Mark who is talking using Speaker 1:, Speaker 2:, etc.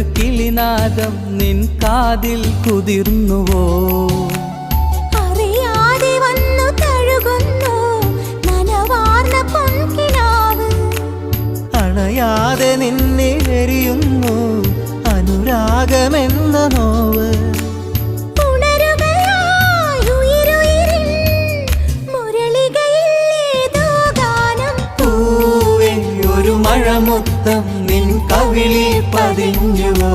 Speaker 1: ഒരു കിളിനാദം നിൻ കാതിൽ കുതിർന്നുവോ?
Speaker 2: അറിയാതെ വന്നു തഴുകുന്നു നനവാർന്ന പൊൻകിനാവ്.
Speaker 3: അണയാതെ നിന്നെ എരിയുന്നു അനുരാഗമെന്ന നോവ്.
Speaker 1: ഒരു മഴമുത്തം നിൻ കവിളിൽ പതിഞ്ഞുവോ?